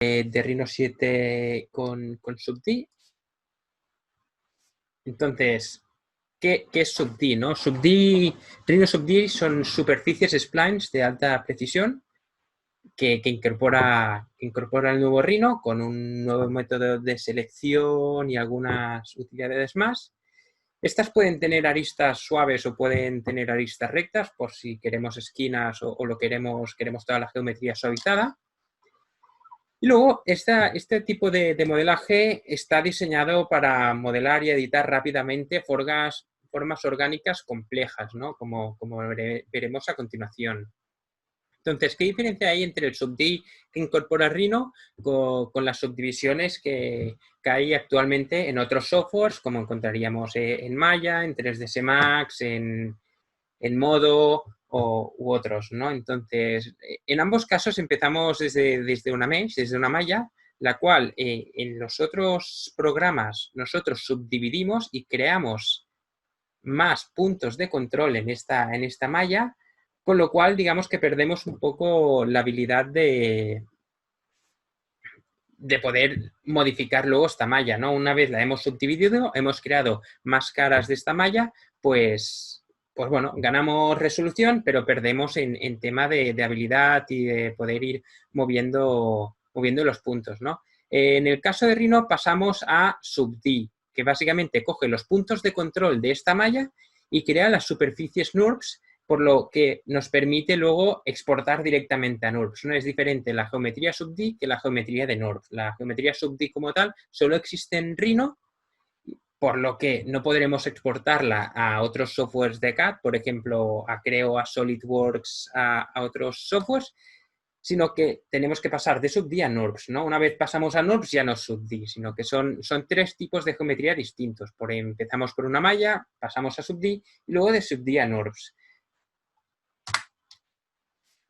de Rhino 7 con SUBD. Entonces, ¿qué es SUBD, no? Rhino SUBD son superficies splines de alta precisión que incorpora el nuevo Rhino con un nuevo método de selección y algunas utilidades más. Estas pueden tener aristas suaves o pueden tener aristas rectas, por si queremos esquinas o lo queremos toda la geometría suavizada. Y luego, este tipo de modelaje está diseñado para modelar y editar rápidamente formas orgánicas complejas, ¿no? Como veremos a continuación. Entonces, ¿qué diferencia hay entre el SUBD que incorpora Rhino con las subdivisiones que hay actualmente en otros softwares, como encontraríamos en Maya, en 3ds Max, en Modo u otros, ¿no? Entonces, en ambos casos empezamos desde una mesh, desde una malla, la cual en los otros programas nosotros subdividimos y creamos más puntos de control en esta malla, con lo cual digamos que perdemos un poco la habilidad de poder modificar luego esta malla, ¿no? Una vez la hemos subdividido, hemos creado más caras de esta malla, pues bueno, ganamos resolución, pero perdemos en tema de habilidad y de poder ir moviendo los puntos, ¿no? En el caso de Rhino pasamos a SUBD, que básicamente coge los puntos de control de esta malla y crea las superficies NURBS, por lo que nos permite luego exportar directamente a NURBS. No es diferente la geometría SUBD que la geometría de NURBS. La geometría SUBD como tal solo existe en Rhino, por lo que no podremos exportarla a otros softwares de CAD, por ejemplo, a Creo, a SolidWorks, a otros softwares, sino que tenemos que pasar de SUBD a NURBS, ¿no? Una vez pasamos a NURBS ya no es SUBD, sino que son tres tipos de geometría distintos. Empezamos por una malla, pasamos a SUBD y luego de SUBD a NURBS.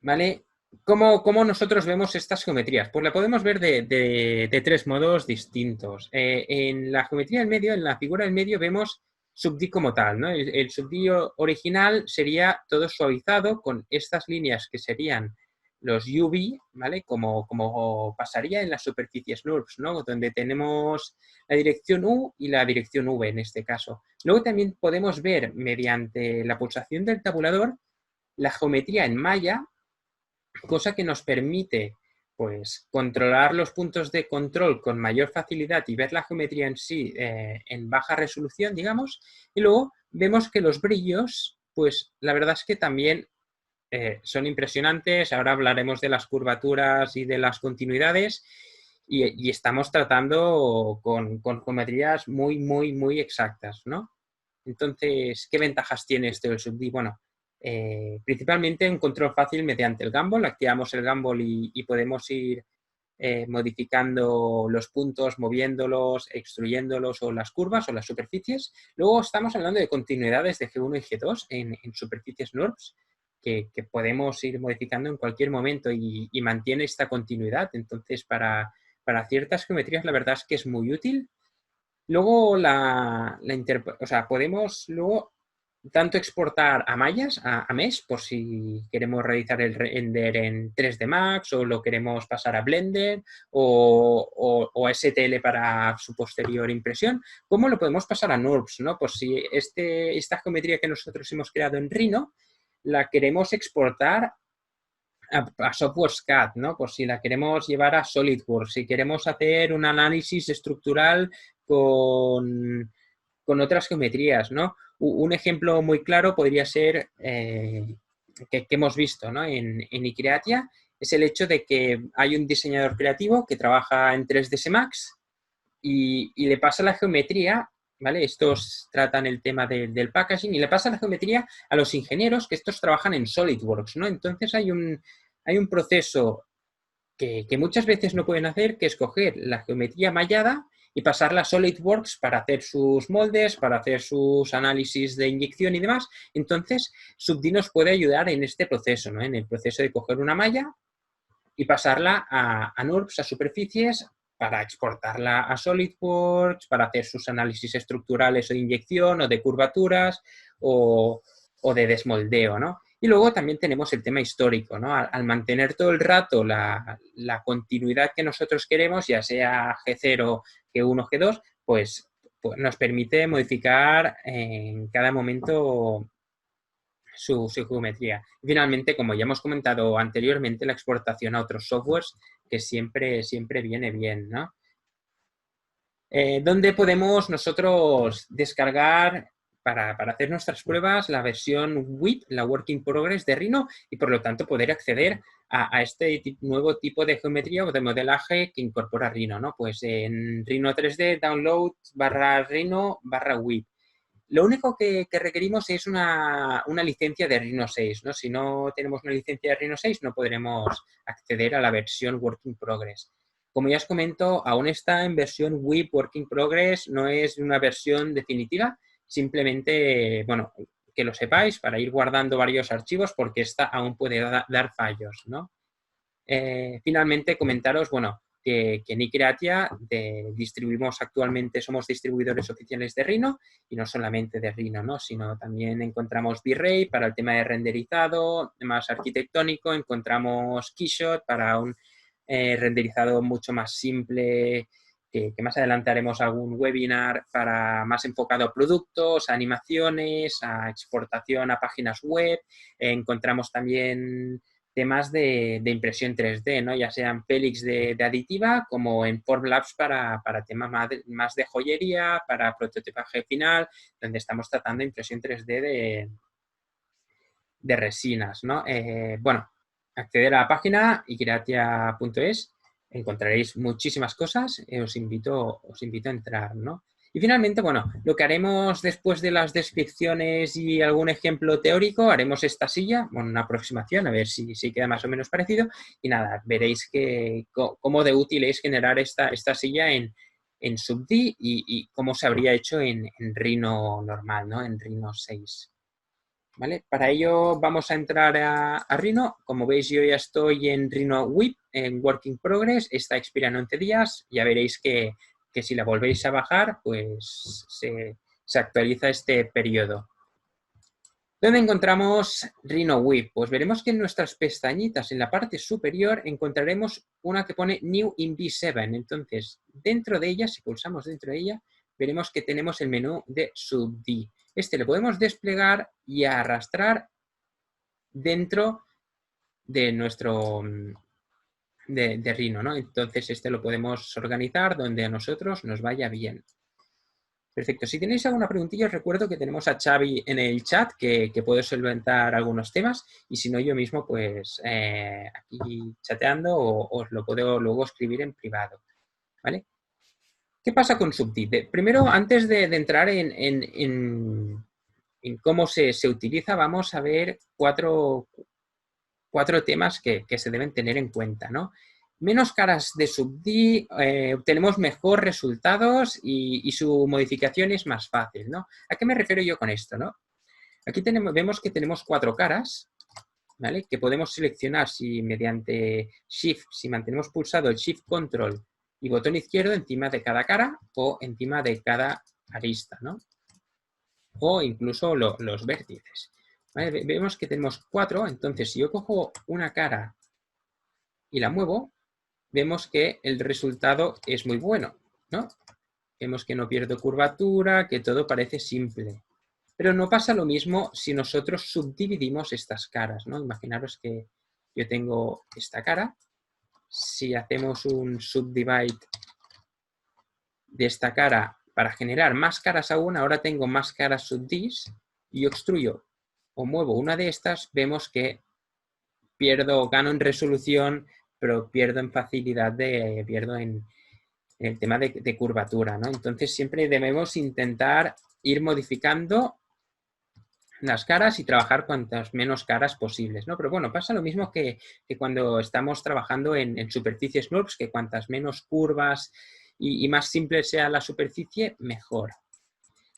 ¿Vale? ¿Cómo nosotros vemos estas geometrías? Pues la podemos ver de tres modos distintos. En la geometría del medio, en la figura del medio, vemos SUBD como tal, ¿no? El SUBD original sería todo suavizado con estas líneas que serían los UV, ¿vale? Como pasaría en las superficies NURBS, ¿no? Donde tenemos la dirección U y la dirección V en este caso. Luego también podemos ver mediante la pulsación del tabulador la geometría en malla, cosa que nos permite pues controlar los puntos de control con mayor facilidad y ver la geometría en sí en baja resolución, digamos, y luego vemos que los brillos, pues la verdad es que también son impresionantes. Ahora hablaremos de las curvaturas y de las continuidades y estamos tratando con geometrías muy exactas, ¿no? Entonces, ¿qué ventajas tiene esto del SUBD? Bueno, principalmente un control fácil mediante el Gumball. Activamos el Gumball y podemos ir modificando los puntos, moviéndolos, extruyéndolos o las curvas o las superficies. Luego estamos hablando de continuidades de G1 y G2 en superficies NURBS que podemos ir modificando en cualquier momento y mantiene esta continuidad. Entonces, para ciertas geometrías la verdad es que es muy útil. Luego, podemos luego tanto exportar a mallas, a mesh, por si queremos realizar el render en 3D Max o lo queremos pasar a Blender o a STL para su posterior impresión, como lo podemos pasar a NURBS, ¿no? Por si esta geometría que nosotros hemos creado en Rhino la queremos exportar a software CAD, ¿no? Por si la queremos llevar a SolidWorks, si queremos hacer un análisis estructural con otras geometrías, ¿no? Un ejemplo muy claro podría ser que hemos visto, ¿no? en iCreatia, es el hecho de que hay un diseñador creativo que trabaja en 3ds Max y le pasa la geometría, ¿vale? Estos tratan el tema del packaging y le pasa la geometría a los ingenieros que estos trabajan en SolidWorks, ¿no? Entonces hay un proceso que muchas veces no pueden hacer, que es coger la geometría mallada y pasarla a SolidWorks para hacer sus moldes, para hacer sus análisis de inyección y demás. Entonces, SUBD nos puede ayudar en este proceso, ¿no? En el proceso de coger una malla y pasarla a NURBS, a superficies, para exportarla a SolidWorks, para hacer sus análisis estructurales o de inyección o de curvaturas o de desmoldeo, ¿no? Y luego también tenemos el tema histórico, ¿no? Al mantener todo el rato la continuidad que nosotros queremos, ya sea G0, G1, G2, pues nos permite modificar en cada momento su geometría. Y finalmente, como ya hemos comentado anteriormente, la exportación a otros softwares, que siempre viene bien, ¿no? ¿Dónde podemos nosotros descargar para hacer nuestras pruebas la versión WIP, la Work in Progress de Rhino, y por lo tanto poder acceder a este nuevo tipo de geometría o de modelaje que incorpora Rhino, ¿no? Pues en Rhino 3D, download /Rhino/WIP. Lo único que requerimos es una licencia de Rhino 6, ¿no? Si no tenemos una licencia de Rhino 6, no podremos acceder a la versión Work in Progress. Como ya os comento, aún está en versión WIP Work in Progress, no es una versión definitiva, simplemente, bueno, que lo sepáis para ir guardando varios archivos porque esta aún puede dar fallos, ¿no? Finalmente, comentaros, bueno, que en iCreatia distribuimos actualmente, somos distribuidores oficiales de Rhino y no solamente de Rhino, ¿no? Sino también encontramos V-Ray para el tema de renderizado, más arquitectónico, encontramos Keyshot para un renderizado mucho más simple, que más adelante haremos algún webinar para más enfocado a productos, a animaciones, a exportación a páginas web. Encontramos también temas de impresión 3D, ¿no? Ya sean Pelix de aditiva como en Formlabs para temas más de joyería, para prototipaje final, donde estamos tratando impresión 3D de resinas, ¿no? Bueno, acceder a la página iCreatia.es, encontraréis muchísimas cosas, os invito a entrar, ¿no? Y finalmente, bueno, lo que haremos después de las descripciones y algún ejemplo teórico, haremos esta silla, bueno, una aproximación, a ver si queda más o menos parecido. Y nada, veréis cómo de útil es generar esta silla en SUBD y cómo se habría hecho en Rhino normal, ¿no? En Rhino 6. ¿Vale? Para ello vamos a entrar a Rhino. Como veis, yo ya estoy en Rhino WIP, en Working Progress. Está expirando 11 días. Ya veréis que si la volvéis a bajar, pues se actualiza este periodo. ¿Dónde encontramos Rhino WIP? Pues veremos que en nuestras pestañitas, en la parte superior, encontraremos una que pone New in V7. Entonces, dentro de ella, si pulsamos dentro de ella, veremos que tenemos el menú de SUBD. Este lo podemos desplegar y arrastrar dentro de nuestro de Rhino, ¿no? Entonces este lo podemos organizar donde a nosotros nos vaya bien. Perfecto. Si tenéis alguna preguntilla, os recuerdo que tenemos a Xavi en el chat que puedo solventar algunos temas y si no yo mismo, pues aquí chateando os lo puedo luego escribir en privado, ¿vale? ¿Qué pasa con SUBD? Primero, antes de entrar en cómo se utiliza, vamos a ver cuatro temas que se deben tener en cuenta, ¿no? Menos caras de SUBD, obtenemos mejor resultados y su modificación es más fácil, ¿no? ¿A qué me refiero yo con esto, no? Aquí vemos que tenemos 4 caras, ¿vale? Que podemos seleccionar si mediante Shift, si mantenemos pulsado el Shift Control y botón izquierdo encima de cada cara o encima de cada arista, ¿no? O incluso los vértices. ¿Vale? Vemos que tenemos 4, entonces si yo cojo una cara y la muevo, vemos que el resultado es muy bueno, ¿no? Vemos que no pierdo curvatura, que todo parece simple. Pero no pasa lo mismo si nosotros subdividimos estas caras, ¿no? Imaginaros que yo tengo esta cara. Si hacemos un subdivide de esta cara para generar más caras aún, ahora tengo más caras subdis y yo extruyo o muevo una de estas, vemos que gano en resolución, pero pierdo en facilidad, pierdo en el tema de curvatura, ¿no? Entonces siempre debemos intentar ir modificando las caras y trabajar cuantas menos caras posibles, ¿no? Pero bueno, pasa lo mismo que cuando estamos trabajando en superficies NURBS, que cuantas menos curvas y más simple sea la superficie, mejor.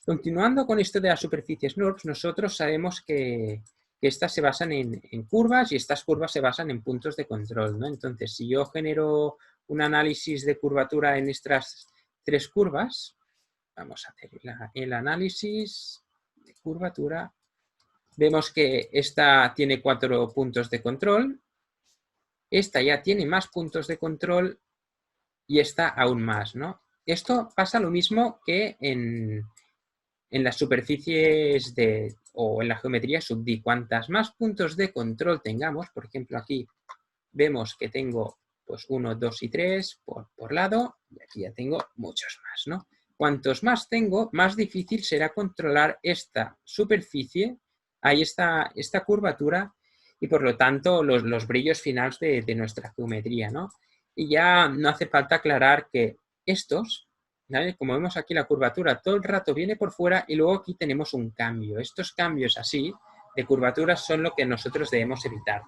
Continuando con esto de las superficies NURBS, nosotros sabemos que estas se basan en curvas y estas curvas se basan en puntos de control, ¿no? Entonces, si yo genero un análisis de curvatura en estas 3 curvas, vamos a hacer el análisis de curvatura Vemos que esta tiene 4 puntos de control, esta ya tiene más puntos de control y esta aún más, ¿no? Esto pasa lo mismo que en las superficies o en la geometría sub-D. Cuantas más puntos de control tengamos, por ejemplo aquí vemos que tengo pues 1, 2 y 3 por lado, y aquí ya tengo muchos más, ¿no? Cuantos más tengo, más difícil será controlar esta superficie, ahí está esta curvatura, y por lo tanto los brillos finales de nuestra geometría, ¿no? Y ya no hace falta aclarar que estos, ¿vale? Como vemos aquí la curvatura todo el rato viene por fuera y luego aquí tenemos un cambio. Estos cambios así de curvaturas son lo que nosotros debemos evitar.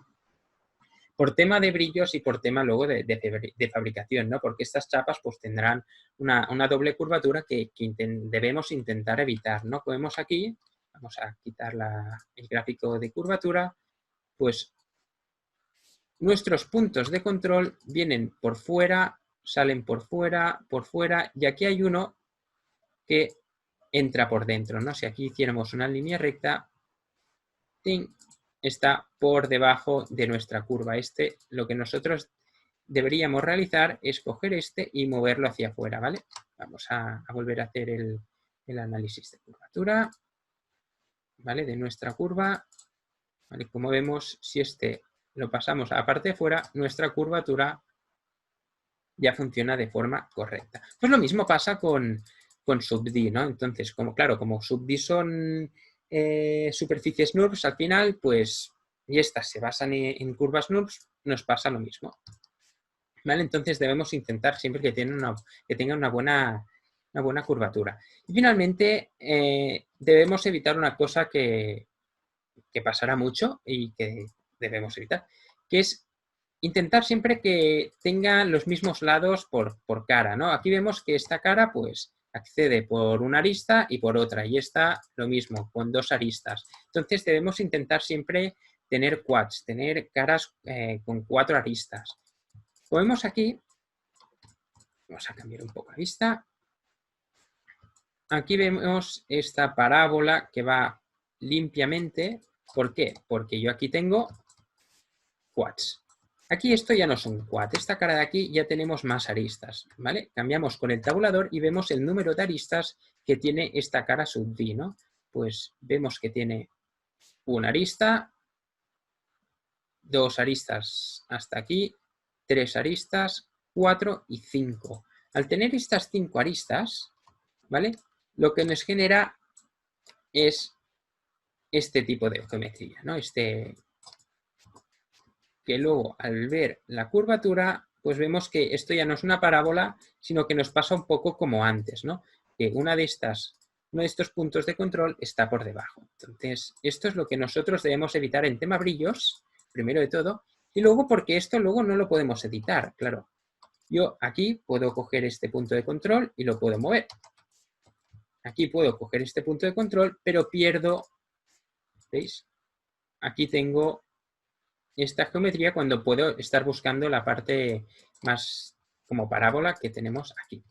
Por tema de brillos y por tema luego de fabricación, ¿no? Porque estas chapas pues tendrán una doble curvatura que debemos intentar evitar, ¿no? Como vemos aquí, vamos a quitar el gráfico de curvatura, pues nuestros puntos de control vienen por fuera, salen por fuera, y aquí hay uno que entra por dentro, ¿no? Si aquí hiciéramos una línea recta, ¡ting!, está por debajo de nuestra curva. Lo que nosotros deberíamos realizar es coger y moverlo hacia afuera, ¿vale? Vamos a volver a hacer el análisis de curvatura, ¿vale? De nuestra curva, ¿vale? Como vemos, si lo pasamos a la parte de fuera, nuestra curvatura ya funciona de forma correcta. Pues lo mismo pasa con sub-D, ¿no? Entonces, como sub-D son superficies NURBS, al final, pues, y estas se basan en curvas NURBS, nos pasa lo mismo. ¿Vale? Entonces debemos intentar siempre que tenga una buena curvatura. Y finalmente, debemos evitar una cosa que pasará mucho y que debemos evitar, que es intentar siempre que tenga los mismos lados por cara, ¿no? Aquí vemos que esta cara, pues, accede por una arista y por otra, y esta lo mismo, con 2 aristas. Entonces debemos intentar siempre tener quads, tener caras con 4 aristas. Como vemos aquí, vamos a cambiar un poco la vista. Aquí vemos esta parábola que va limpiamente. ¿Por qué? Porque yo aquí tengo quads. Aquí esto ya no es un quad. Esta cara de aquí ya tenemos más aristas, ¿vale? Cambiamos con el tabulador y vemos el número de aristas que tiene esta cara sub-D, ¿no? Pues vemos que tiene una arista, 2 aristas hasta aquí, 3 aristas, 4 y 5. Al tener estas 5 aristas, ¿vale? Lo que nos genera es este tipo de geometría, ¿no? Que luego al ver la curvatura, pues vemos que esto ya no es una parábola, sino que nos pasa un poco como antes, ¿no? Que uno de estos puntos de control está por debajo. Entonces, esto es lo que nosotros debemos evitar en tema brillos, primero de todo, y luego porque esto luego no lo podemos editar, claro. Yo aquí puedo coger este punto de control y lo puedo mover. Aquí puedo coger este punto de control, pero pierdo, ¿veis? Aquí tengo esta geometría cuando puedo estar buscando la parte más como parábola que tenemos aquí.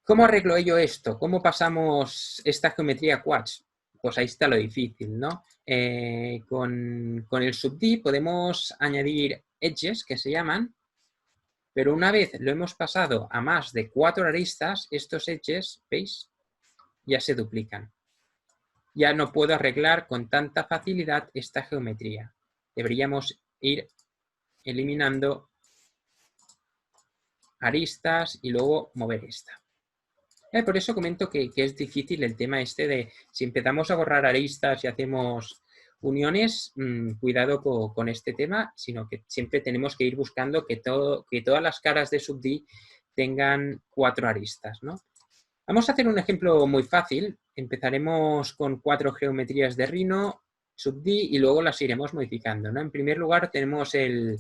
¿Cómo arreglo yo esto? ¿Cómo pasamos esta geometría a quads? Pues ahí está lo difícil, ¿no? Con el sub-D podemos añadir edges, que se llaman, pero una vez lo hemos pasado a más de 4 aristas, estos edges, ¿veis? Ya se duplican. Ya no puedo arreglar con tanta facilidad esta geometría. Deberíamos ir eliminando aristas y luego mover esta. Por eso comento que es difícil el tema de si empezamos a borrar aristas y hacemos uniones, cuidado con este tema, sino que siempre tenemos que ir buscando que todas las caras de sub-D tengan 4 aristas, ¿no? Vamos a hacer un ejemplo muy fácil. Empezaremos con 4 geometrías de Rhino, sub-D, y luego las iremos modificando, ¿no? En primer lugar tenemos el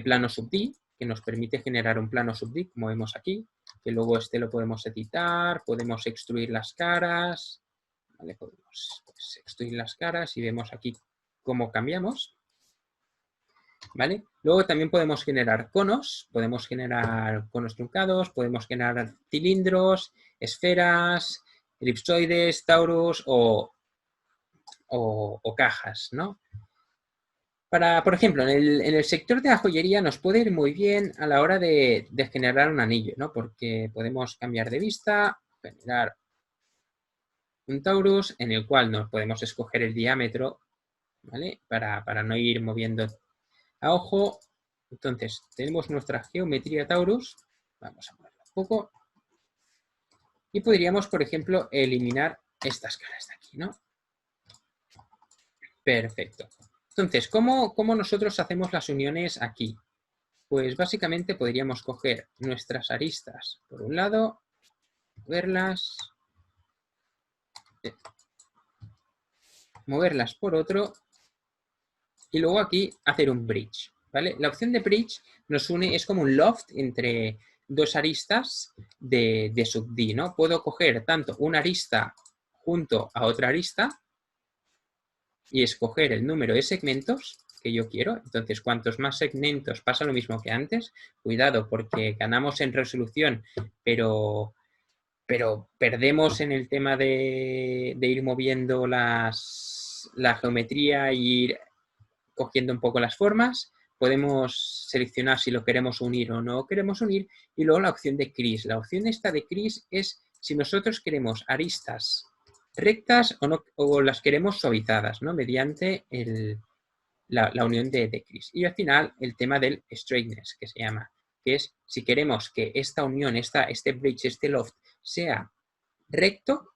plano sub-D, que nos permite generar un plano sub-D, como vemos aquí, que luego lo podemos editar, podemos extruir las caras, ¿vale? Podemos extruir las caras y vemos aquí cómo cambiamos, ¿vale? Luego también podemos generar conos truncados, podemos generar cilindros, esferas, elipsoides, taurus o o cajas, ¿no? Por ejemplo, en el sector de la joyería nos puede ir muy bien a la hora de generar un anillo, ¿no? Porque podemos cambiar de vista, generar un Taurus en el cual nos podemos escoger el diámetro, ¿vale? Para no ir moviendo a ojo. Entonces, tenemos nuestra geometría Taurus. Vamos a moverla un poco. Y podríamos, por ejemplo, eliminar estas caras de aquí, ¿no? Perfecto. Entonces, ¿cómo nosotros hacemos las uniones aquí? Pues básicamente podríamos coger nuestras aristas por un lado, moverlas por otro y luego aquí hacer un bridge, ¿vale? La opción de bridge nos une, es como un loft entre dos aristas de sub-D, ¿no? Puedo coger tanto una arista junto a otra arista y escoger el número de segmentos que yo quiero. Entonces, cuantos más segmentos, pasa lo mismo que antes. Cuidado, porque ganamos en resolución, pero perdemos en el tema de ir moviendo la geometría e ir cogiendo un poco las formas. Podemos seleccionar si lo queremos unir o no queremos unir. Y luego la opción de crease. La opción esta de crease es si nosotros queremos aristas rectas o las queremos suavizadas, ¿no? Mediante la unión de crease. Y al final el tema del straightness, que se llama, que es si queremos que esta unión, este bridge, este loft, sea recto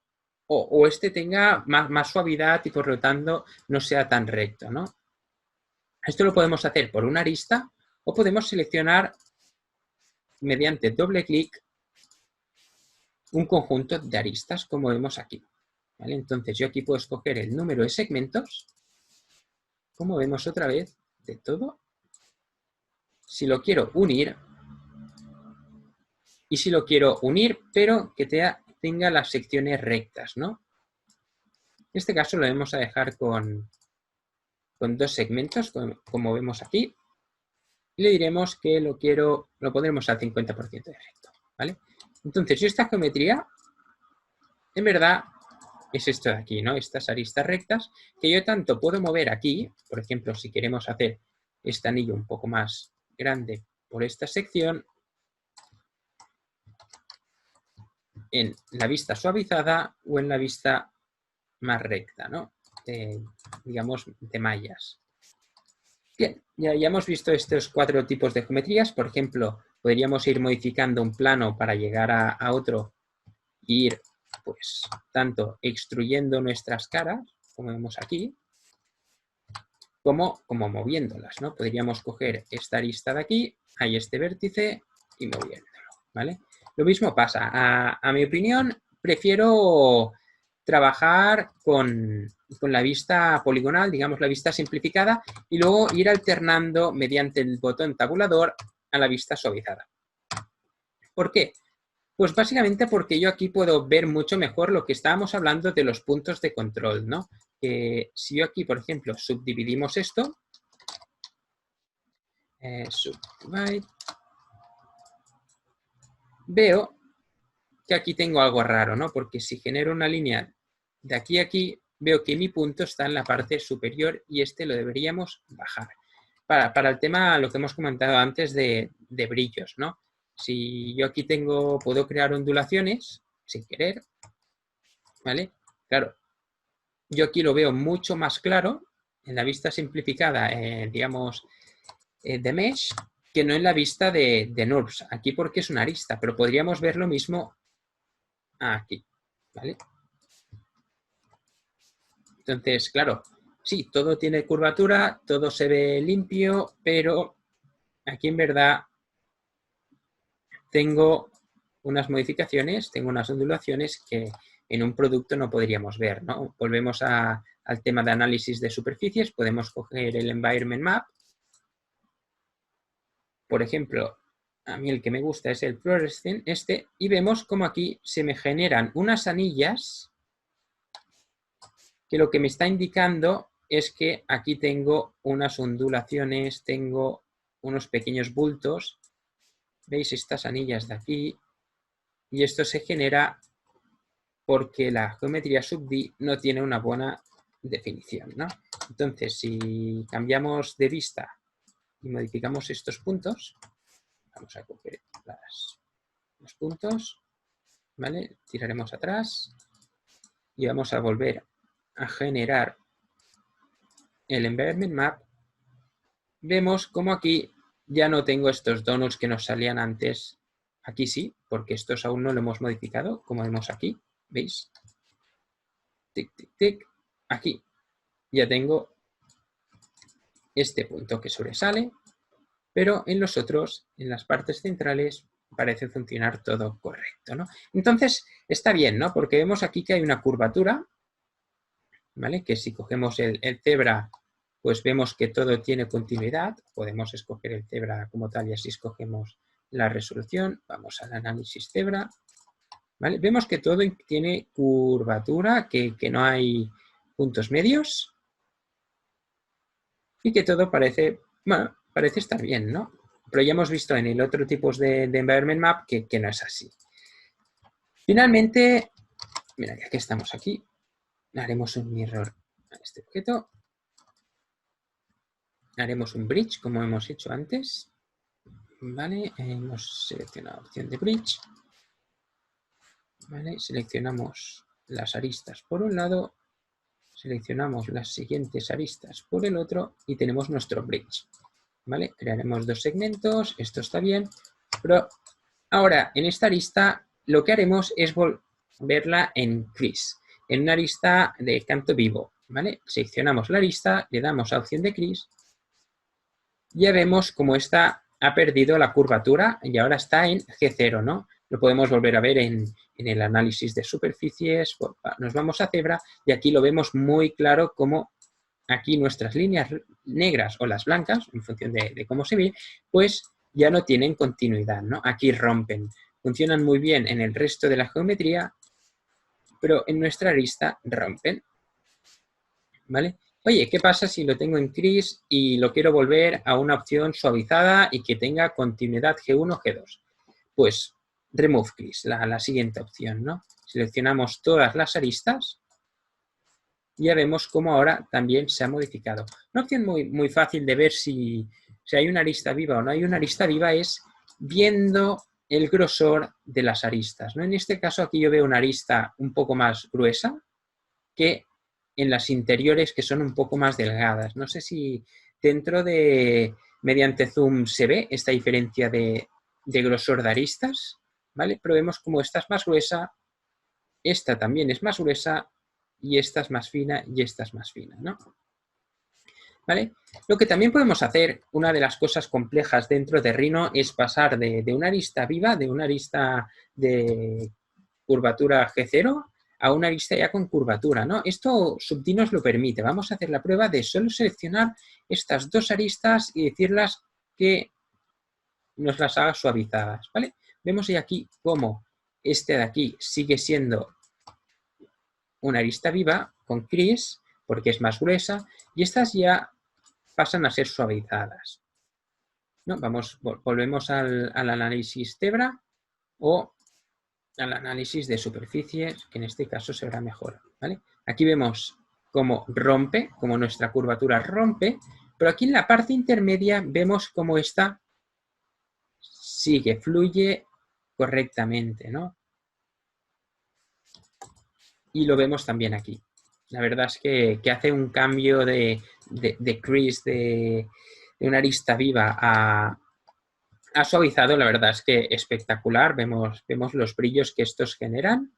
o este tenga más suavidad y por lo tanto no sea tan recto, ¿no? Esto lo podemos hacer por una arista o podemos seleccionar mediante doble clic un conjunto de aristas, como vemos aquí, ¿vale? Entonces yo aquí puedo escoger el número de segmentos, como vemos otra vez, de todo. Si lo quiero unir, y si lo quiero unir, pero que tenga las secciones rectas, ¿no? En este caso lo vamos a dejar con dos segmentos, como vemos aquí. Y le diremos que lo pondremos al 50% de recto, ¿vale? Entonces, esta geometría, en verdad, es esto de aquí, ¿no? Estas aristas rectas, que yo tanto puedo mover aquí, por ejemplo, si queremos hacer este anillo un poco más grande por esta sección, en la vista suavizada o en la vista más recta, ¿no? Digamos, de mallas. Bien, ya hemos visto estos 4 tipos de geometrías. Por ejemplo, podríamos ir modificando un plano para llegar a otro e ir, pues, tanto extruyendo nuestras caras, como vemos aquí, como moviéndolas, ¿no? Podríamos coger esta arista de aquí, hay este vértice y moviéndolo, ¿vale? Lo mismo pasa. A mi opinión, prefiero trabajar con la vista poligonal, digamos la vista simplificada, y luego ir alternando mediante el botón tabulador a la vista suavizada. ¿Por qué? Pues básicamente porque yo aquí puedo ver mucho mejor lo que estábamos hablando de los puntos de control, ¿no? Si yo aquí, por ejemplo, subdividimos esto, subdivide, veo que aquí tengo algo raro, ¿no? Porque si genero una línea de aquí a aquí, veo que mi punto está en la parte superior y este lo deberíamos bajar. Para el tema, lo que hemos comentado antes de brillos, ¿no? Si yo aquí puedo crear ondulaciones sin querer, ¿vale? Claro, yo aquí lo veo mucho más claro en la vista simplificada, digamos, de Mesh, que no en la vista de NURBS. Aquí porque es una arista, pero podríamos ver lo mismo aquí, ¿vale? Entonces, claro, sí, todo tiene curvatura, todo se ve limpio, pero aquí en verdad tengo unas modificaciones, tengo unas ondulaciones que en un producto no podríamos ver, ¿no? Volvemos al tema de análisis de superficies, podemos coger el Environment Map. Por ejemplo, a mí el que me gusta es el Fluorescent, y vemos como aquí se me generan unas anillas que lo que me está indicando es que aquí tengo unas ondulaciones, tengo unos pequeños bultos. ¿Veis estas anillas de aquí? Y esto se genera porque la geometría sub-D no tiene una buena definición, ¿no? Entonces, si cambiamos de vista y modificamos estos puntos, vamos a coger los puntos, ¿vale? Tiraremos atrás y vamos a volver a generar el environment map. Vemos como aquí ya no tengo estos donuts que nos salían antes. Aquí sí, porque estos aún no lo hemos modificado, como vemos aquí, ¿veis? Tic, tic, tic. Aquí ya tengo este punto que sobresale, pero en los otros, en las partes centrales, parece funcionar todo correcto, ¿no? Entonces, está bien, ¿no? Porque vemos aquí que hay una curvatura, ¿vale? Que si cogemos el cebra, pues vemos que todo tiene continuidad. Podemos escoger el cebra como tal y así escogemos la resolución. Vamos al análisis cebra, ¿vale? Vemos que todo tiene curvatura, que no hay puntos medios y que todo parece, bueno, parece estar bien, ¿no? Pero ya hemos visto en el otro tipo de environment map que no es así. Finalmente, mira, ya que estamos aquí, haremos un mirror a este objeto. Haremos un bridge, como hemos hecho antes. Vale, hemos seleccionado la opción de bridge. Vale, seleccionamos las aristas por un lado, seleccionamos las siguientes aristas por el otro y tenemos nuestro bridge. ¿Vale? Crearemos dos segmentos, esto está bien, pero ahora en esta arista lo que haremos es volverla en crease, en una arista de canto vivo, ¿vale? Seleccionamos la arista, le damos a opción de crease, ya vemos cómo esta ha perdido la curvatura y ahora está en G0, ¿no? Lo podemos volver a ver en el análisis de superficies, nos vamos a cebra y aquí lo vemos muy claro cómo aquí nuestras líneas negras o las blancas, en función de cómo se ve, pues ya no tienen continuidad, ¿no? Aquí rompen. Funcionan muy bien en el resto de la geometría, pero en nuestra arista rompen, ¿vale? Oye, ¿qué pasa si lo tengo en crease y lo quiero volver a una opción suavizada y que tenga continuidad G1, G2? Pues remove crease, la siguiente opción, ¿no? Seleccionamos todas las aristas. Ya vemos cómo ahora también se ha modificado. Una opción muy fácil de ver si hay una arista viva o no hay una arista viva es viendo el grosor de las aristas, ¿no? En este caso aquí yo veo una arista un poco más gruesa que en las interiores que son un poco más delgadas. No sé si dentro de mediante zoom se ve esta diferencia de grosor de aristas, ¿vale? Pero vemos como esta es más gruesa, esta también es más gruesa y esta es más fina y esta es más fina, ¿no? ¿Vale? Lo que también podemos hacer, una de las cosas complejas dentro de Rhino es pasar de una arista viva, de una arista de curvatura G0 a una arista ya con curvatura, ¿no? Esto Subdi nos lo permite. Vamos a hacer la prueba de solo seleccionar estas dos aristas y decirlas que nos las haga suavizadas, ¿vale? Vemos ya aquí cómo este de aquí sigue siendo una arista viva con crease, porque es más gruesa, y estas ya pasan a ser suavizadas, ¿no? Volvemos al análisis cebra o al análisis de superficies, que en este caso se verá mejor, ¿vale? Aquí vemos cómo rompe, cómo nuestra curvatura rompe, pero aquí en la parte intermedia vemos cómo esta sigue, fluye correctamente, ¿no? Y lo vemos también aquí. La verdad es que hace un cambio de crease, de una arista viva a suavizado, la verdad es que espectacular. Vemos los brillos que estos generan,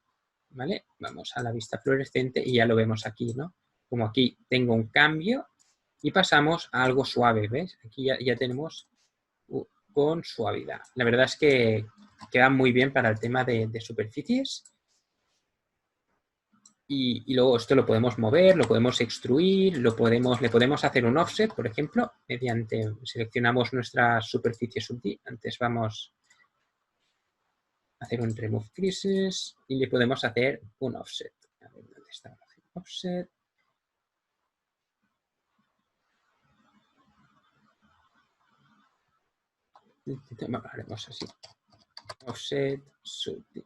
¿vale? Vamos a la vista fluorescente y ya lo vemos aquí, ¿no? Como aquí tengo un cambio y pasamos a algo suave, ¿ves? Aquí ya tenemos con suavidad. La verdad es que queda muy bien para el tema de superficies. Y luego esto lo podemos mover, lo podemos extruir, le podemos hacer un offset, por ejemplo, seleccionamos nuestra superficie Subdi. Antes vamos a hacer un remove creases y le podemos hacer un offset. A ver, ¿dónde está? Offset. Haremos así. Offset Subdi.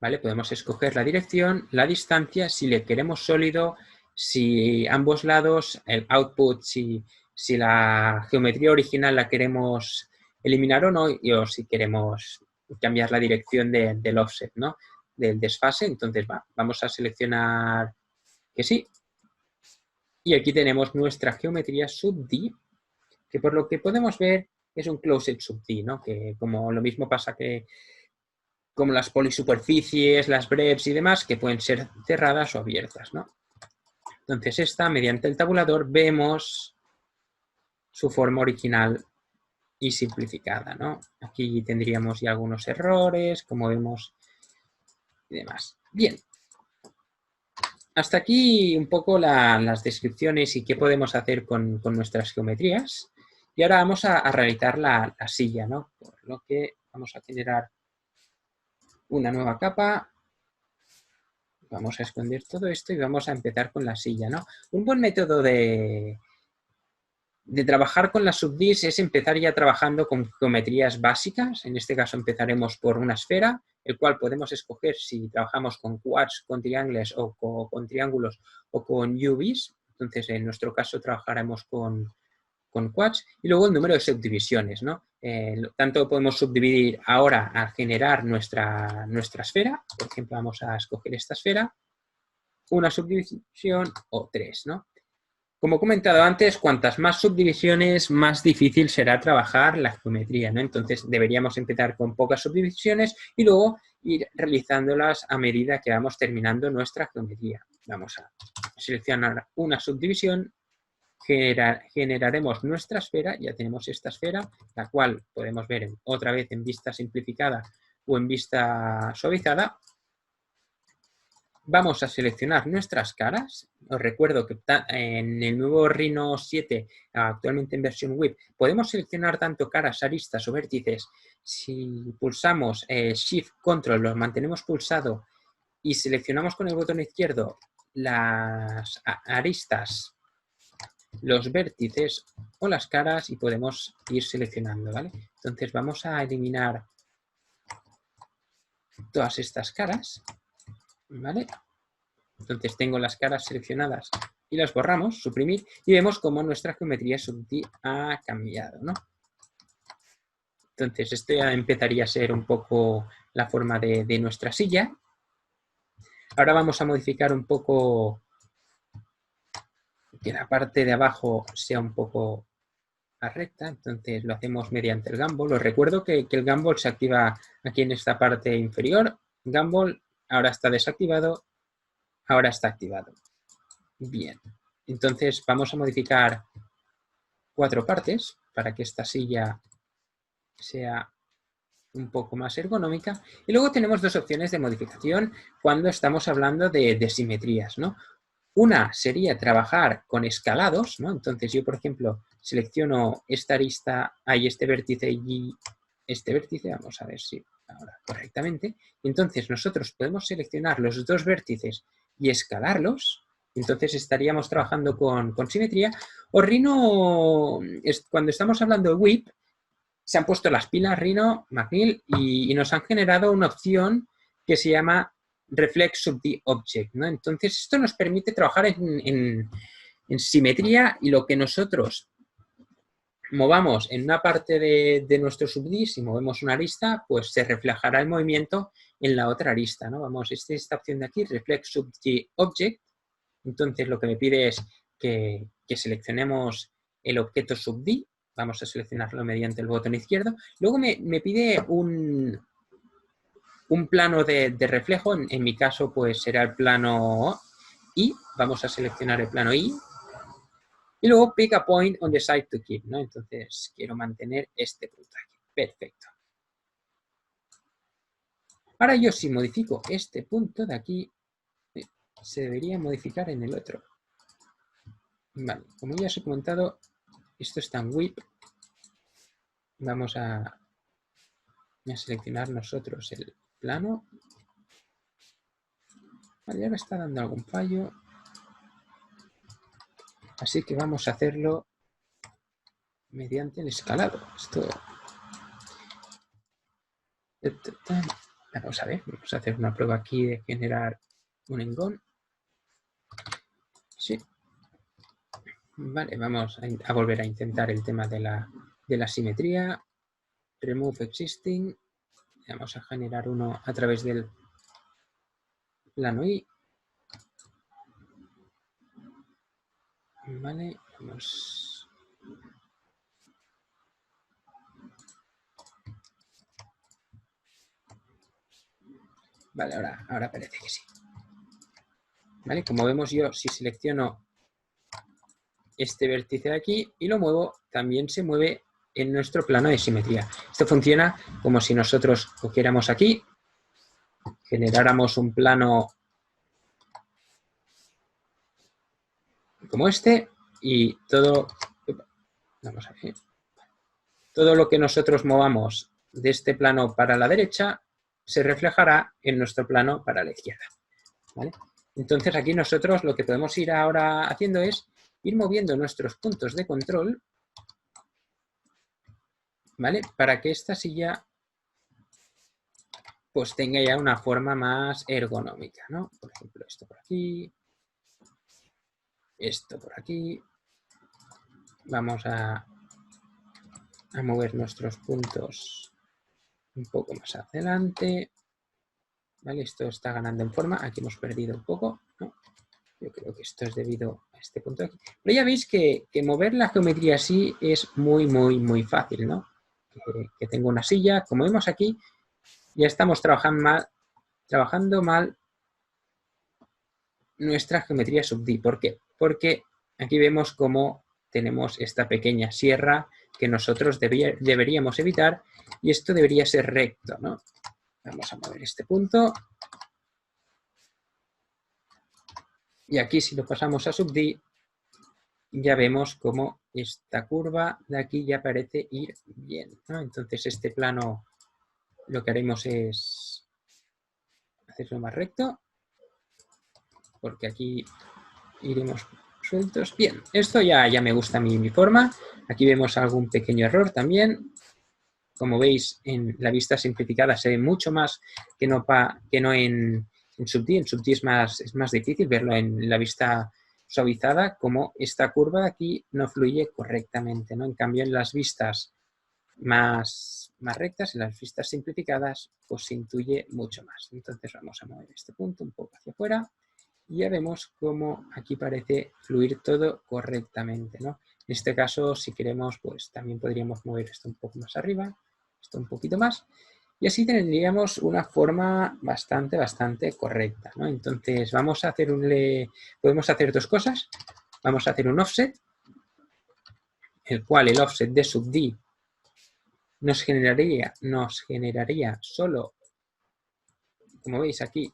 ¿Vale? Podemos escoger la dirección, la distancia, si le queremos sólido, si ambos lados, el output, si la geometría original la queremos eliminar o no, o si queremos cambiar la dirección del offset, ¿no? Del desfase. Entonces vamos a seleccionar que sí. Y aquí tenemos nuestra geometría sub D, que por lo que podemos ver es un closed sub D, ¿no? Que como lo mismo pasa que como las polisuperficies, las breps y demás, que pueden ser cerradas o abiertas, ¿no? Entonces esta, mediante el tabulador, vemos su forma original y simplificada, ¿no? Aquí tendríamos ya algunos errores, como vemos, y demás. Bien. Hasta aquí un poco las descripciones y qué podemos hacer con nuestras geometrías. Y ahora vamos a realizar la silla, ¿no? Por lo que vamos a generar una nueva capa. Vamos a esconder todo esto y vamos a empezar con la silla, ¿no? Un buen método de trabajar con las subdis es empezar ya trabajando con geometrías básicas. En este caso empezaremos por una esfera, el cual podemos escoger si trabajamos con quads, con triángulos o con triángulos o con UVs. Entonces, en nuestro caso trabajaremos con quads. Y luego el número de subdivisiones, ¿no? Tanto podemos subdividir ahora al generar nuestra esfera. Por ejemplo, vamos a escoger esta esfera, una subdivisión o 3, ¿no? Como he comentado antes, cuantas más subdivisiones, más difícil será trabajar la geometría, ¿no? Entonces deberíamos empezar con pocas subdivisiones y luego ir realizándolas a medida que vamos terminando nuestra geometría. Vamos a seleccionar una subdivisión, generaremos nuestra esfera, ya tenemos esta esfera, la cual podemos ver otra vez en vista simplificada o en vista suavizada. Vamos a seleccionar nuestras caras. Os recuerdo que en el nuevo Rhino 7, actualmente en versión web, podemos seleccionar tanto caras, aristas o vértices. Si pulsamos Shift Control, los mantenemos pulsado y seleccionamos con el botón izquierdo las aristas, los vértices o las caras y podemos ir seleccionando, ¿vale? Entonces vamos a eliminar todas estas caras, ¿vale? Entonces tengo las caras seleccionadas y las borramos, suprimir, y vemos cómo nuestra geometría sub D ha cambiado, ¿no? Entonces esto ya empezaría a ser un poco la forma de nuestra silla. Ahora vamos a modificar un poco que la parte de abajo sea un poco más recta, entonces lo hacemos mediante el gumball. Os recuerdo que el gumball se activa aquí en esta parte inferior. Gumball ahora está desactivado, ahora está activado. Bien, entonces vamos a modificar 4 partes para que esta silla sea un poco más ergonómica. Y luego tenemos 2 opciones de modificación cuando estamos hablando de simetrías, ¿no? Una sería trabajar con escalados, ¿no? Entonces yo, por ejemplo, selecciono esta arista, hay este vértice y este vértice, vamos a ver si ahora correctamente. Entonces nosotros podemos seleccionar los 2 vértices y escalarlos. Entonces estaríamos trabajando con simetría. O Rhino, cuando estamos hablando de WIP, se han puesto las pilas Rhino, McNeil y nos han generado una opción que se llama Reflect sub the Object, ¿no? Entonces esto nos permite trabajar en simetría y lo que nosotros movamos en una parte de nuestro sub-D, si movemos una arista, pues se reflejará el movimiento en la otra arista, ¿no? Vamos, esta opción de aquí, Reflect sub the Object. Entonces lo que me pide es que seleccionemos el objeto sub-D. Vamos a seleccionarlo mediante el botón izquierdo. Luego me pide un plano de reflejo. En mi caso, pues será el plano Y. Vamos a seleccionar el plano Y. Y luego pick a point on the side to keep, ¿no? Entonces quiero mantener este punto aquí. Perfecto. Ahora yo si modifico este punto de aquí, se debería modificar en el otro. Vale, como ya os he comentado, esto está en WIP. Vamos a seleccionar nosotros el plano. Vale, ya me está dando algún fallo. Así que vamos a hacerlo mediante el escalado. Esto... Vamos a ver, vamos a hacer una prueba aquí de generar un engón. Sí, Vale, vamos a volver a intentar el tema de la simetría. Remove existing. Vamos a generar uno a través del plano I. Vale, vamos. Vale, ahora parece que sí. Vale, como vemos yo, si selecciono este vértice de aquí y lo muevo, también se mueve en nuestro plano de simetría. Esto funciona como si nosotros cogiéramos aquí, generáramos un plano como este y todo, vamos a ver, todo lo que nosotros movamos de este plano para la derecha se reflejará en nuestro plano para la izquierda. ¿Vale? Entonces aquí nosotros lo que podemos ir ahora haciendo es ir moviendo nuestros puntos de control, ¿vale? Para que esta silla pues tenga ya una forma más ergonómica, ¿no? Por ejemplo, esto por aquí, esto por aquí. Vamos a mover nuestros puntos un poco más adelante. ¿Vale? Esto está ganando en forma. Aquí hemos perdido un poco, ¿no? Yo creo que esto es debido a este punto de aquí. Pero ya veis que mover la geometría así es muy fácil, ¿no? Que tengo una silla, como vemos aquí, ya estamos trabajando mal nuestra geometría sub-D. ¿Por qué? Porque aquí vemos cómo tenemos esta pequeña sierra que nosotros deberíamos evitar y esto debería ser recto, ¿no? Vamos a mover este punto. Y aquí si lo pasamos a sub-D, ya vemos cómo esta curva de aquí ya parece ir bien, ¿no? Entonces este plano lo que haremos es hacerlo más recto, porque aquí iremos sueltos. Bien, esto ya me gusta a mí mi forma. Aquí vemos algún pequeño error también. Como veis, en la vista simplificada se ve mucho más que no en sub-D. En sub-D es más difícil verlo en la vista suavizada, como esta curva de aquí no fluye correctamente, ¿no? En cambio, en las vistas más rectas, en las vistas simplificadas, pues se intuye mucho más. Entonces vamos a mover este punto un poco hacia afuera y ya vemos cómo aquí parece fluir todo correctamente, ¿no? En este caso, si queremos, pues también podríamos mover esto un poco más arriba, esto un poquito más, y así tendríamos una forma bastante correcta, ¿no? Entonces vamos a hacer podemos hacer dos cosas. Vamos a hacer un offset, el cual el offset de sub-D nos generaría solo, como veis aquí,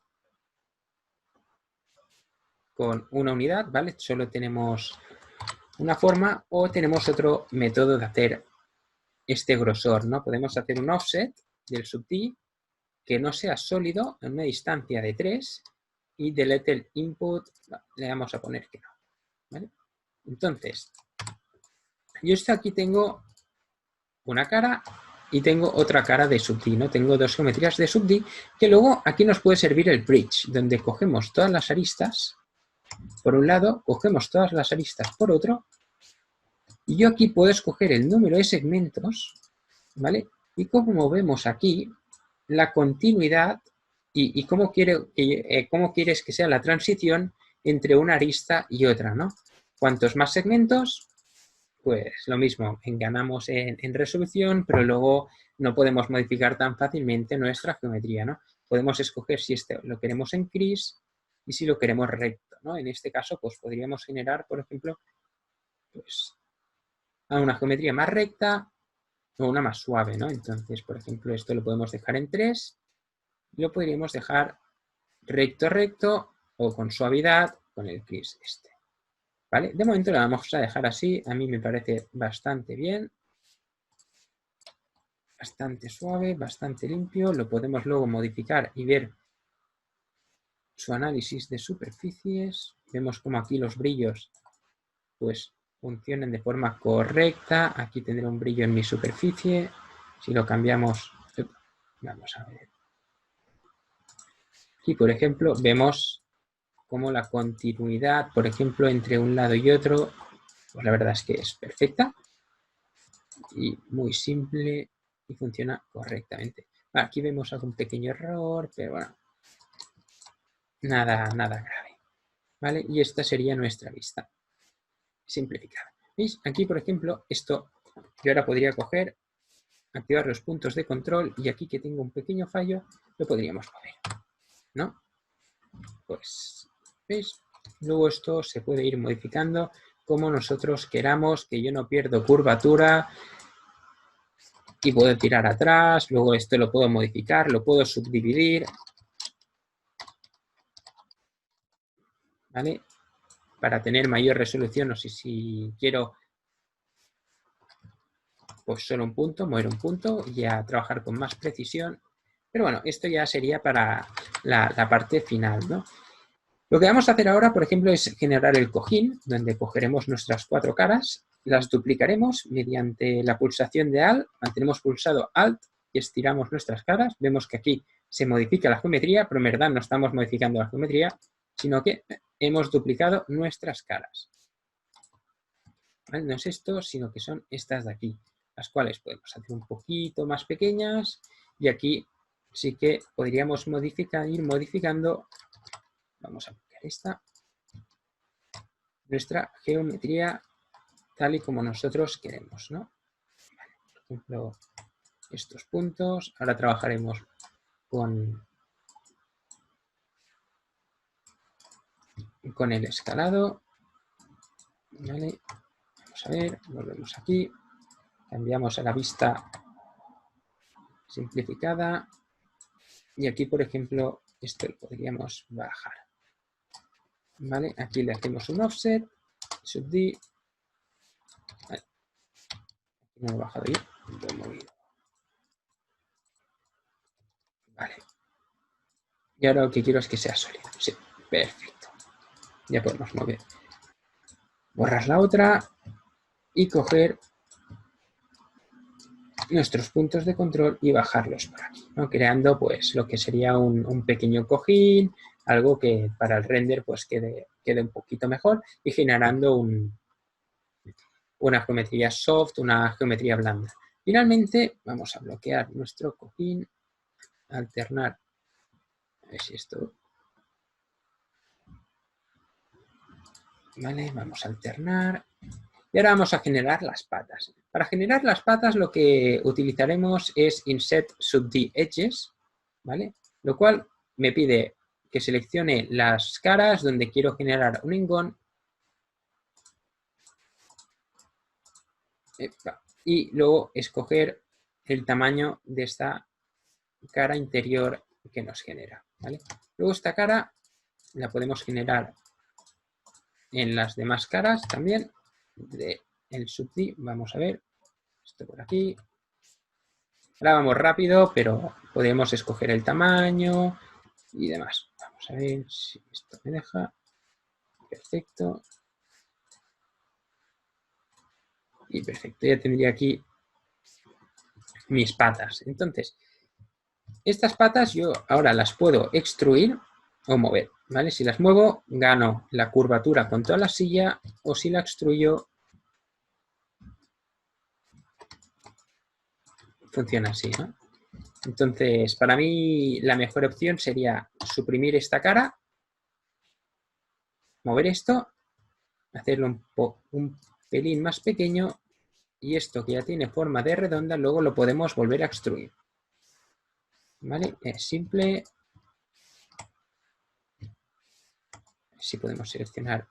con una unidad, ¿vale? Solo tenemos una forma, o tenemos otro método de hacer este grosor, ¿no? Podemos hacer un offset del sub-D que no sea sólido en una distancia de 3 y delete el input, le vamos a poner que no, ¿vale? Entonces, yo aquí tengo una cara y tengo otra cara de sub-D, ¿no? Tengo dos geometrías de sub-D que luego aquí nos puede servir el bridge, donde cogemos todas las aristas por un lado, cogemos todas las aristas por otro, y yo aquí puedo escoger el número de segmentos, ¿vale? Y como vemos aquí, la continuidad y cómo quieres que sea la transición entre una arista y otra, ¿no? Cuantos más segmentos, pues lo mismo, ganamos en resolución, pero luego no podemos modificar tan fácilmente nuestra geometría, ¿no? Podemos escoger si lo queremos en crease y si lo queremos recto, ¿no? En este caso, pues podríamos generar, por ejemplo, pues, una geometría más recta o una más suave, ¿no? Entonces, por ejemplo, esto lo podemos dejar en 3 y lo podríamos dejar recto o con suavidad con el crease este. ¿Vale? De momento lo vamos a dejar así. A mí me parece bastante bien. Bastante suave, bastante limpio. Lo podemos luego modificar y ver su análisis de superficies. Vemos como aquí los brillos pues funcionan de forma correcta. Aquí tendré un brillo en mi superficie. Si lo cambiamos, vamos a ver. Aquí, por ejemplo, vemos como la continuidad, por ejemplo, entre un lado y otro pues la verdad es que es perfecta y muy simple y funciona correctamente. Aquí vemos algún pequeño error, pero bueno, nada grave, ¿vale? Y esta sería nuestra vista simplificada. ¿Veis? Aquí, por ejemplo, esto yo ahora podría coger, activar los puntos de control y aquí que tengo un pequeño fallo, lo podríamos mover, ¿no? Pues, ¿veis? Luego esto se puede ir modificando como nosotros queramos, que yo no pierdo curvatura y puedo tirar atrás, luego esto lo puedo modificar, lo puedo subdividir, ¿vale? Para tener mayor resolución, o si quiero pues solo un punto, mover un punto y a trabajar con más precisión. Pero bueno, esto ya sería para la parte final, ¿no? Lo que vamos a hacer ahora, por ejemplo, es generar el cojín, donde cogeremos nuestras 4 caras, las duplicaremos mediante la pulsación de Alt, mantenemos pulsado Alt y estiramos nuestras caras. Vemos que aquí se modifica la geometría, pero en verdad no estamos modificando la geometría, sino que hemos duplicado nuestras caras. ¿Vale? No es esto, sino que son estas de aquí, las cuales podemos hacer un poquito más pequeñas y aquí sí que podríamos ir modificando. Vamos a aplicar esta, nuestra geometría tal y como nosotros queremos, ¿no? Vale, por ejemplo, estos puntos. Ahora trabajaremos con el escalado. ¿Vale? Vamos a ver, volvemos aquí. Cambiamos a la vista simplificada. Y aquí, por ejemplo, esto lo podríamos bajar. ¿Vale? Aquí le hacemos un offset, subd. Vale. No lo he bajado yo, lo he movido. Vale. Y ahora lo que quiero es que sea sólido. Sí, perfecto. Ya podemos mover. Borrar la otra y coger nuestros puntos de control y bajarlos por aquí, ¿no? Creando pues lo que sería un pequeño cojín, algo que para el render pues quede un poquito mejor y generando una geometría soft, una geometría blanda. Finalmente vamos a bloquear nuestro cojín, alternar, a ver si esto, vale, vamos a alternar y ahora vamos a generar las patas. Para generar las patas lo que utilizaremos es Inset subd Edges, ¿vale? Lo cual me pide que seleccione las caras donde quiero generar un ingón y luego escoger el tamaño de esta cara interior que nos genera, ¿vale? Luego esta cara la podemos generar en las demás caras también de el subd. Vamos a ver esto por aquí. Ahora vamos rápido, pero podemos escoger el tamaño y demás. Vamos a ver si esto me deja. Perfecto. Y perfecto, ya tendría aquí mis patas. Entonces, estas patas yo ahora las puedo extruir o mover, ¿vale? Si las muevo, gano la curvatura con toda la silla, o si la extruyo, funciona así, ¿no? Entonces, para mí la mejor opción sería suprimir esta cara, mover esto, hacerlo un pelín más pequeño y esto que ya tiene forma de redonda, luego lo podemos volver a extruir. ¿Vale? Es simple. Si podemos seleccionar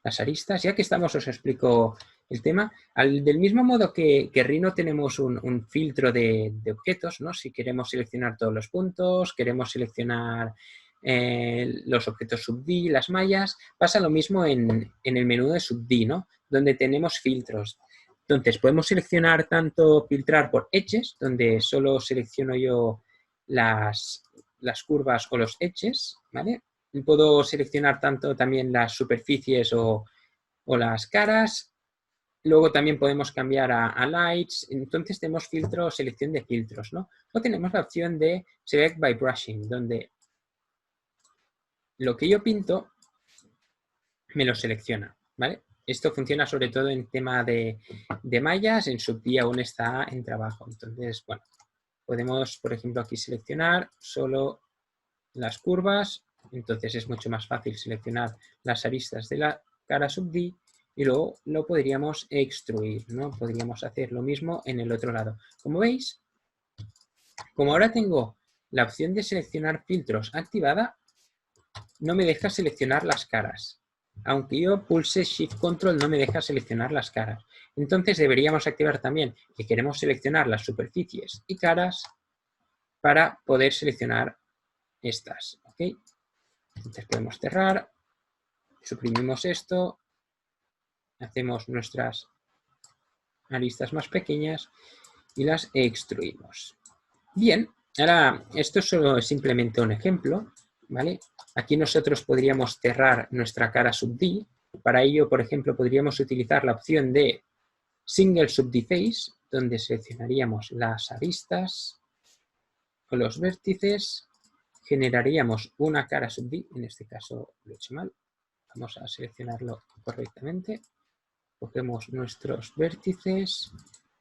las aristas. Ya que estamos, os explico el tema. Del mismo modo que Rhino tenemos un filtro de objetos, ¿no? Si queremos seleccionar todos los puntos, queremos seleccionar los objetos subd, las mallas, pasa lo mismo en el menú de subd, ¿no? Donde tenemos filtros. Entonces, podemos seleccionar tanto filtrar por edges, donde solo selecciono yo las curvas o los edges, ¿vale? Puedo seleccionar tanto también las superficies o las caras. Luego también podemos cambiar a lights. Entonces tenemos filtro, selección de filtros, ¿no? O tenemos la opción de Select by Brushing, donde lo que yo pinto me lo selecciona, ¿vale? Esto funciona sobre todo en tema de mallas, en subdí aún está en trabajo. Entonces, bueno, podemos, por ejemplo, aquí seleccionar solo las curvas, entonces es mucho más fácil seleccionar las aristas de la cara subdí y luego lo podríamos extruir, ¿no? Podríamos hacer lo mismo en el otro lado. Como veis, como ahora tengo la opción de seleccionar filtros activada, no me deja seleccionar las caras. Aunque yo pulse Shift Control no me deja seleccionar las caras. Entonces deberíamos activar también que queremos seleccionar las superficies y caras para poder seleccionar estas. ¿Ok? Entonces podemos cerrar, suprimimos esto, hacemos nuestras aristas más pequeñas y las extruimos. Bien, ahora esto solo es simplemente un ejemplo, ¿vale? Aquí nosotros podríamos cerrar nuestra cara subdí. Para ello, por ejemplo, podríamos utilizar la opción de Single Subdí Face, donde seleccionaríamos las aristas o los vértices, generaríamos una cara subdí, en este caso lo he hecho mal, vamos a seleccionarlo correctamente, cogemos nuestros vértices,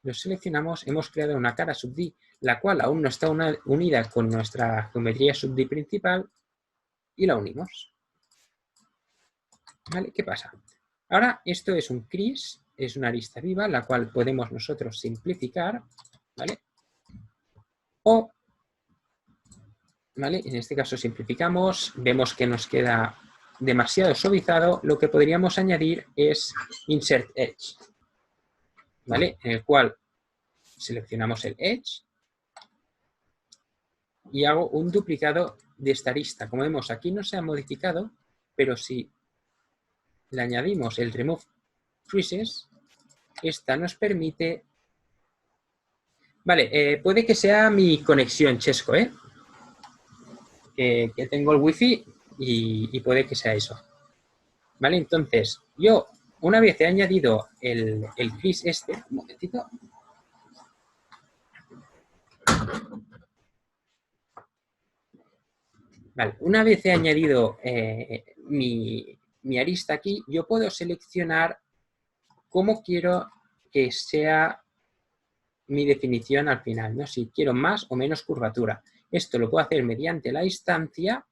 los seleccionamos, hemos creado una cara subdí, la cual aún no está unida con nuestra geometría subdí principal, y la unimos. ¿Vale? ¿Qué pasa? Ahora esto es un crease, es una arista viva, la cual podemos nosotros simplificar, ¿vale? O, ¿vale? En este caso simplificamos, vemos que nos queda demasiado suavizado, lo que podríamos añadir es Insert Edge, ¿vale? En el cual seleccionamos el Edge y hago un duplicado de esta arista. Como vemos, aquí no se ha modificado, pero si le añadimos el Remove Creases, esta nos permite... Vale, puede que sea mi conexión, Chesco, ¿eh? Que tengo el wifi y puede que sea eso. ¿Vale? Entonces, yo una vez he añadido el crease este... Un momentito. Vale, una vez he añadido mi arista aquí, yo puedo seleccionar cómo quiero que sea mi definición al final, ¿no? Si quiero más o menos curvatura. Esto lo puedo hacer mediante la instancia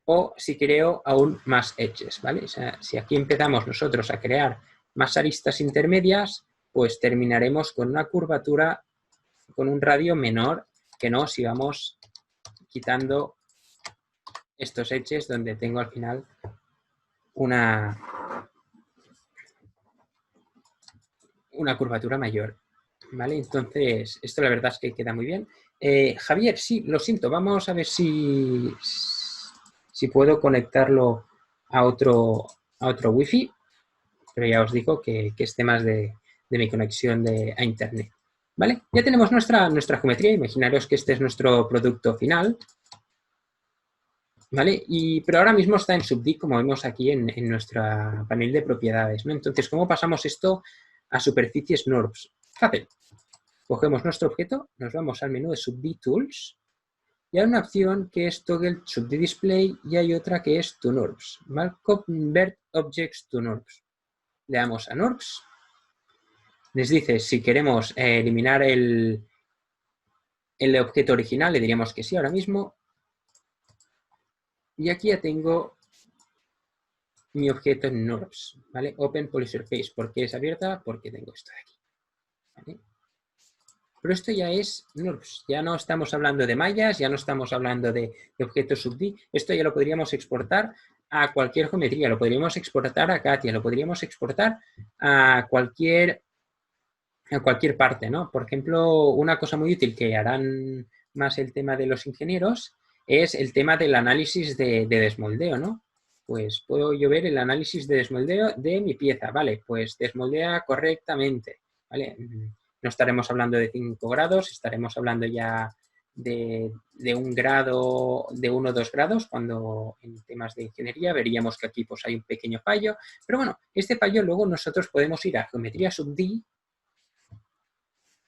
o si creo aún más edges, ¿vale? O sea, si aquí empezamos nosotros a crear más aristas intermedias, pues terminaremos con una curvatura con un radio menor que no si vamos quitando estos edges donde tengo al final una curvatura mayor, ¿vale? Entonces, esto la verdad es que queda muy bien. Javier, sí, lo siento, vamos a ver si puedo conectarlo a otro wifi, pero ya os digo que es temas de mi conexión a internet, ¿vale? Ya tenemos nuestra geometría, imaginaros que este es nuestro producto final, ¿vale? Pero ahora mismo está en subdí, como vemos aquí en nuestro panel de propiedades, ¿no? Entonces, ¿cómo pasamos esto a superficies NURBS? Fácil. Cogemos nuestro objeto, nos vamos al menú de subdí Tools y hay una opción que es Toggle Subdí Display y hay otra que es To NURBS, ¿vale? Convert Objects to NURBS. Le damos a NURBS. Les dice si queremos eliminar el objeto original, le diríamos que sí ahora mismo. Y aquí ya tengo mi objeto en NURBS, ¿vale? Open Polysurface. ¿Por qué es abierta? Porque tengo esto de aquí, ¿vale? Pero esto ya es NURBS, ya no estamos hablando de mallas, ya no estamos hablando de objetos subdí, esto ya lo podríamos exportar a cualquier geometría, lo podríamos exportar a Katia, lo podríamos exportar a cualquier parte, ¿no? Por ejemplo, una cosa muy útil que harán más el tema de los ingenieros es el tema del análisis de desmoldeo, ¿no? Pues puedo yo ver el análisis de desmoldeo de mi pieza, ¿vale? Pues desmoldea correctamente, ¿vale? No estaremos hablando de 5 grados, estaremos hablando ya de 1 grado, de 1 o 2 grados, cuando en temas de ingeniería veríamos que aquí pues hay un pequeño fallo. Pero bueno, este fallo luego nosotros podemos ir a geometría subdí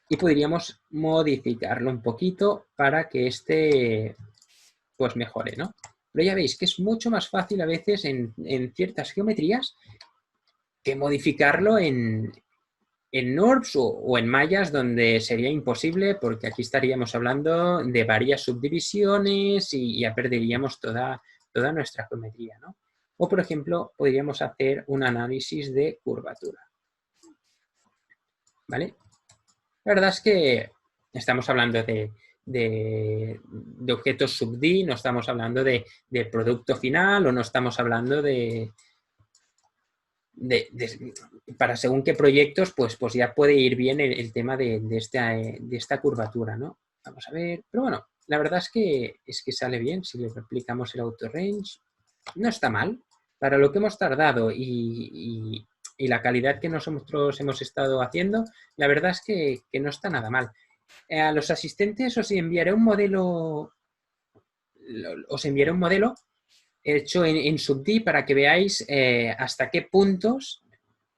y podríamos modificarlo un poquito para que este pues mejore, ¿no? Pero ya veis que es mucho más fácil a veces en ciertas geometrías que modificarlo en NURBS o en mallas donde sería imposible porque aquí estaríamos hablando de varias subdivisiones y ya perderíamos toda nuestra geometría, ¿no? O, por ejemplo, podríamos hacer un análisis de curvatura, ¿vale? La verdad es que estamos hablando de objetos sub-D, no estamos hablando de producto final o no estamos hablando para según qué proyectos, pues ya puede ir bien el tema de esta curvatura, ¿no? Vamos a ver, pero bueno, la verdad es que sale bien si le replicamos el auto range. No está mal. Para lo que hemos tardado y la calidad que nosotros hemos estado haciendo, la verdad es que no está nada mal. A los asistentes os enviaré un modelo hecho en SUBD para que veáis hasta qué puntos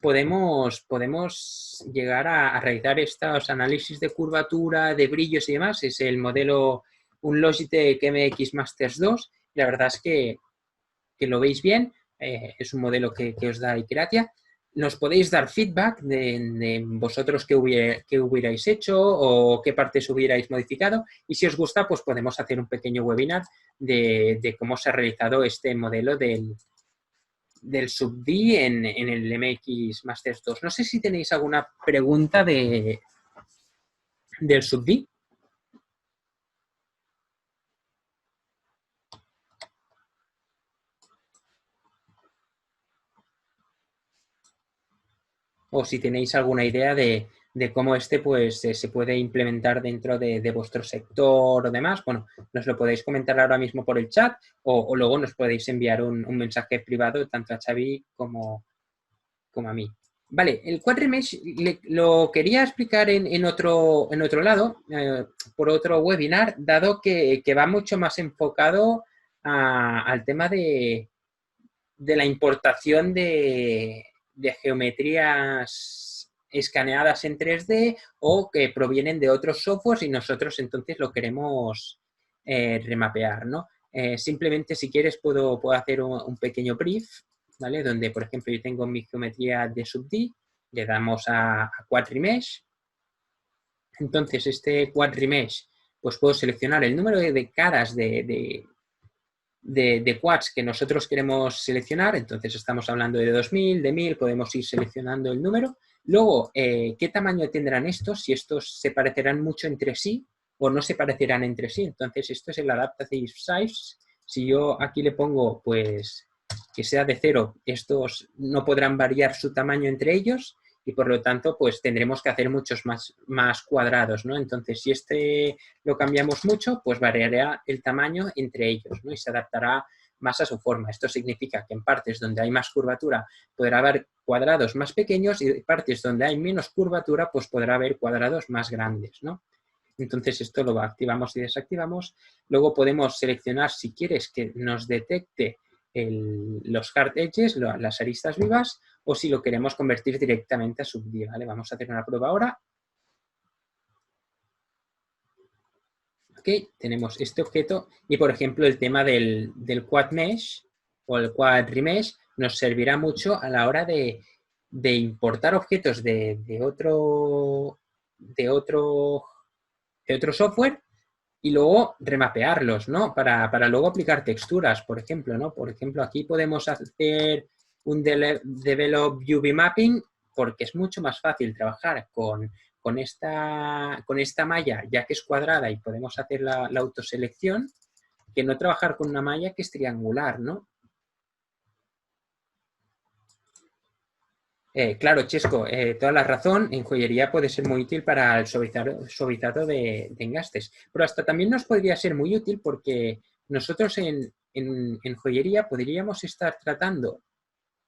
podemos llegar a realizar estos análisis de curvatura, de brillos y demás. Es el modelo, un Logitech MX Masters 2. La verdad es que lo veis bien. Es un modelo que os da Icratia. Nos podéis dar feedback de vosotros qué hubierais hecho o qué partes hubierais modificado. Y si os gusta, pues podemos hacer un pequeño webinar de cómo se ha realizado este modelo del SUBD en el MX Masters 2. No sé si tenéis alguna pregunta del SUBD. O si tenéis alguna idea de cómo pues se puede implementar dentro de vuestro sector o demás, bueno, nos lo podéis comentar ahora mismo por el chat o luego nos podéis enviar un mensaje privado tanto a Xavi como a mí. Vale, el Quadrimesh lo quería explicar en otro lado, por otro webinar, dado que va mucho más enfocado al tema de la importación de geometrías escaneadas en 3D o que provienen de otros softwares y nosotros entonces lo queremos remapear, ¿no? Simplemente si quieres puedo hacer un pequeño brief, ¿vale? Donde, por ejemplo, yo tengo mi geometría de SUBD, le damos a Quadrimesh. Entonces, este Quadrimesh, pues puedo seleccionar el número de caras de quads que nosotros queremos seleccionar, entonces estamos hablando de 2000, de 1000, podemos ir seleccionando el número. Luego, ¿qué tamaño tendrán estos? Si estos se parecerán mucho entre sí o no se parecerán entre sí. Entonces, esto es el Adaptive Size. Si yo aquí le pongo, pues, que sea de 0, estos no podrán variar su tamaño entre ellos y por lo tanto, pues tendremos que hacer muchos más cuadrados, ¿no? Entonces, si este lo cambiamos mucho, pues variará el tamaño entre ellos, ¿no? Y se adaptará más a su forma. Esto significa que en partes donde hay más curvatura podrá haber cuadrados más pequeños y en partes donde hay menos curvatura, pues podrá haber cuadrados más grandes, ¿no? Entonces esto lo activamos y desactivamos. Luego podemos seleccionar si quieres que nos detecte los hard edges, las aristas vivas, o si lo queremos convertir directamente a SUBD, ¿vale? Vamos a hacer una prueba ahora. Ok, tenemos este objeto y, por ejemplo, el tema del Quad Mesh o el Quad Remesh nos servirá mucho a la hora de importar objetos de otro software y luego remapearlos, ¿no? Para luego aplicar texturas, por ejemplo, ¿no? Por ejemplo, aquí podemos hacer un Develop UV Mapping porque es mucho más fácil trabajar con esta malla, ya que es cuadrada y podemos hacer la autoselección, que no trabajar con una malla que es triangular, ¿no? Claro, Chesco, toda la razón, en joyería puede ser muy útil para el suavizado de engastes, pero hasta también nos podría ser muy útil porque nosotros en joyería podríamos estar tratando,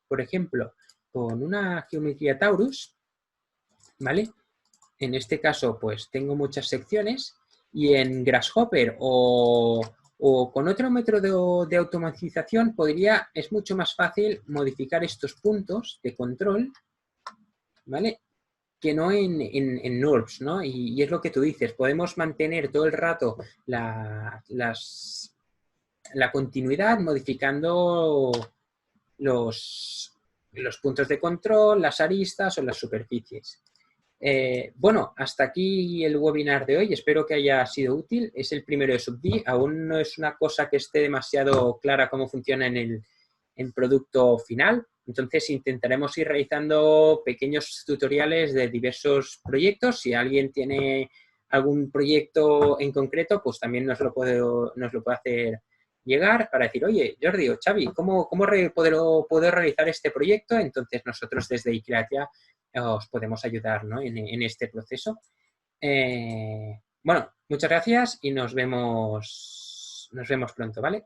por ejemplo, con una geometría Taurus, ¿vale? En este caso, pues tengo muchas secciones y en Grasshopper o con otro método de automatización es mucho más fácil modificar estos puntos de control, ¿vale? Que no en NURBS, ¿no? Y es lo que tú dices, podemos mantener todo el rato la continuidad modificando los los puntos de control, las aristas o las superficies. Bueno, hasta aquí el webinar de hoy. Espero que haya sido útil. Es el primero de SUBD. Aún no es una cosa que esté demasiado clara cómo funciona en el producto final. Entonces intentaremos ir realizando pequeños tutoriales de diversos proyectos. Si alguien tiene algún proyecto en concreto, pues también nos lo puede hacer llegar para decir, oye, Jordi o Xavi, ¿cómo puedo realizar este proyecto? Entonces nosotros desde iCreatia os podemos ayudar, ¿no? en este proceso. Bueno, muchas gracias y nos vemos pronto, ¿vale?